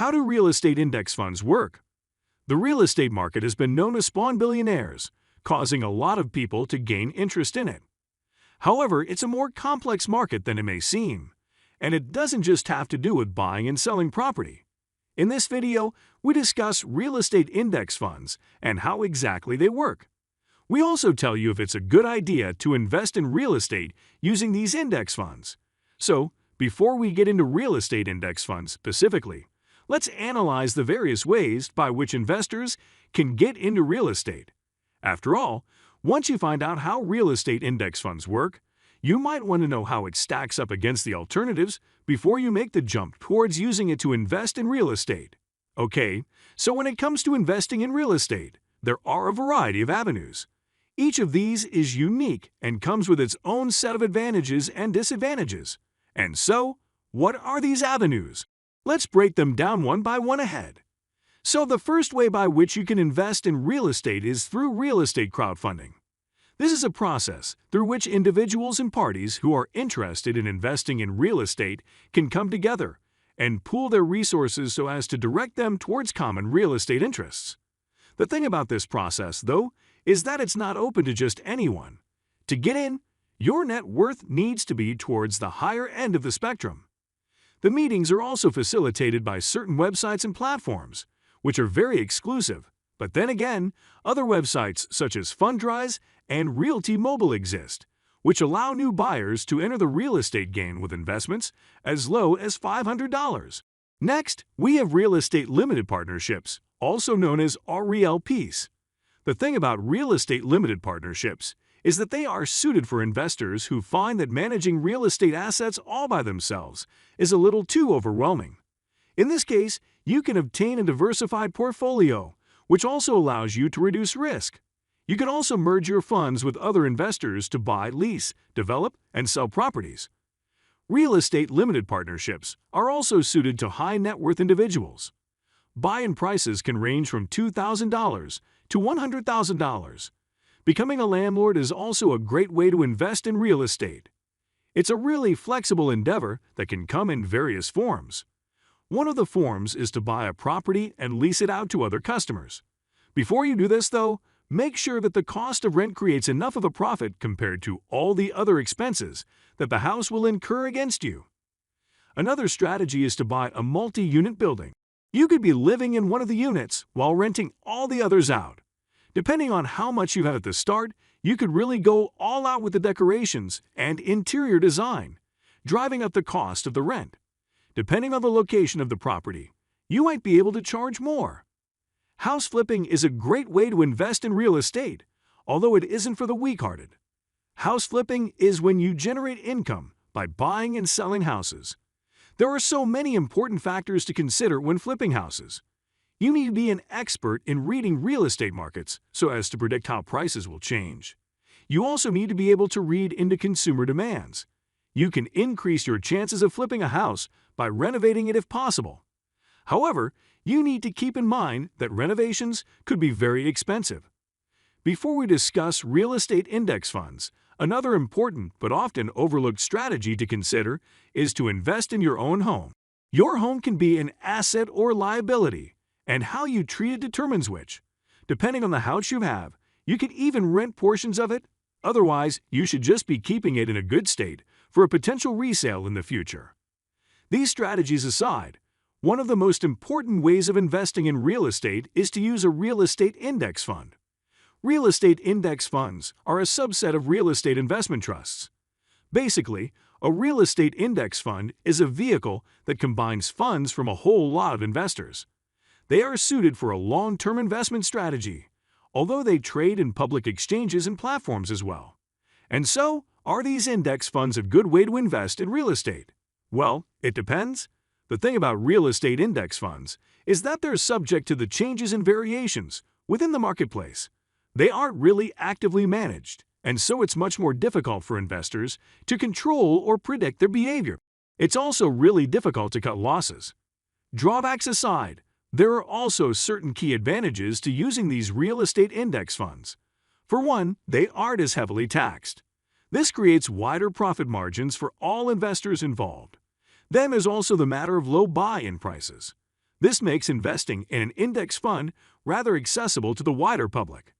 How do real estate index funds work? The real estate market has been known to spawn billionaires, causing a lot of people to gain interest in it. However, it's a more complex market than it may seem, and it doesn't just have to do with buying and selling property. In this video, we discuss real estate index funds and how exactly they work. We also tell you if it's a good idea to invest in real estate using these index funds. So, before we get into real estate index funds specifically, let's analyze the various ways by which investors can get into real estate. After all, once you find out how real estate index funds work, you might want to know how it stacks up against the alternatives before you make the jump towards using it to invest in real estate. Okay, so when it comes to investing in real estate, there are a variety of avenues. Each of these is unique and comes with its own set of advantages and disadvantages. And so, what are these avenues? Let's break them down one by one ahead. So the first way by which you can invest in real estate is through real estate crowdfunding. This is a process through which individuals and parties who are interested in investing in real estate can come together and pool their resources so as to direct them towards common real estate interests. The thing about this process, though, is that it's not open to just anyone. To get in, your net worth needs to be towards the higher end of the spectrum. The meetings are also facilitated by certain websites and platforms, which are very exclusive. But then again, other websites such as Fundrise and Realty Mobile exist, which allow new buyers to enter the real estate game with investments as low as $500. Next, we have real estate limited partnerships, also known as RELPs. The thing about real estate limited partnerships is that they are suited for investors who find that managing real estate assets all by themselves is a little too overwhelming. In this case, you can obtain a diversified portfolio, which also allows you to reduce risk. You can also merge your funds with other investors to buy, lease, develop, and sell properties. Real estate limited partnerships are also suited to high net worth individuals. Buy-in prices can range from $2,000 to $100,000. Becoming a landlord is also a great way to invest in real estate. It's a really flexible endeavor that can come in various forms. One of the forms is to buy a property and lease it out to other customers. Before you do this, though, make sure that the cost of rent creates enough of a profit compared to all the other expenses that the house will incur against you. Another strategy is to buy a multi-unit building. You could be living in one of the units while renting all the others out. Depending on how much you have at the start, you could really go all out with the decorations and interior design, driving up the cost of the rent. Depending on the location of the property, you might be able to charge more. House flipping is a great way to invest in real estate, although it isn't for the weak-hearted. House flipping is when you generate income by buying and selling houses. There are so many important factors to consider when flipping houses. You need to be an expert in reading real estate markets so as to predict how prices will change. You also need to be able to read into consumer demands. You can increase your chances of flipping a house by renovating it if possible. However, you need to keep in mind that renovations could be very expensive. Before we discuss real estate index funds, another important but often overlooked strategy to consider is to invest in your own home. Your home can be an asset or liability, and how you treat it determines which. Depending on the house you have, you could even rent portions of it. Otherwise, you should just be keeping it in a good state for a potential resale in the future. These strategies aside, one of the most important ways of investing in real estate is to use a real estate index fund. Real estate index funds are a subset of real estate investment trusts. Basically, a real estate index fund is a vehicle that combines funds from a whole lot of investors. They are suited for a long-term investment strategy, although they trade in public exchanges and platforms as well. And so, are these index funds a good way to invest in real estate? Well, it depends. The thing about real estate index funds is that they're subject to the changes and variations within the marketplace. They aren't really actively managed, and so it's much more difficult for investors to control or predict their behavior. It's also really difficult to cut losses. Drawbacks aside, there are also certain key advantages to using these real estate index funds. For one, they aren't as heavily taxed. This creates wider profit margins for all investors involved. Then there's also the matter of low buy-in prices. This makes investing in an index fund rather accessible to the wider public.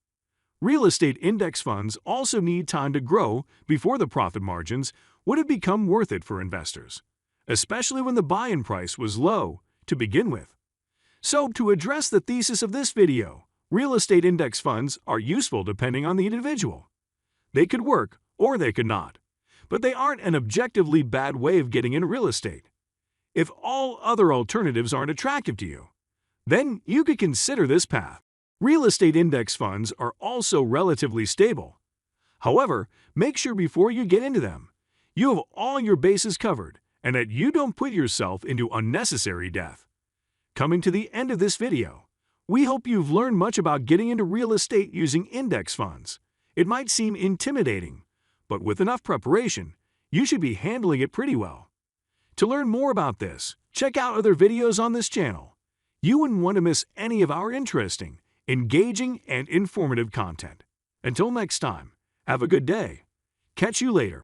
Real estate index funds also need time to grow before the profit margins would have become worth it for investors, especially when the buy-in price was low to begin with. So, to address the thesis of this video, real estate index funds are useful depending on the individual. They could work or they could not, but they aren't an objectively bad way of getting into real estate. If all other alternatives aren't attractive to you, then you could consider this path. Real estate index funds are also relatively stable. However, make sure before you get into them, you have all your bases covered and that you don't put yourself into unnecessary debt. Coming to the end of this video, we hope you've learned much about getting into real estate using index funds. It might seem intimidating, but with enough preparation, you should be handling it pretty well. To learn more about this, check out other videos on this channel. You wouldn't want to miss any of our interesting, engaging, and informative content. Until next time, have a good day. Catch you later.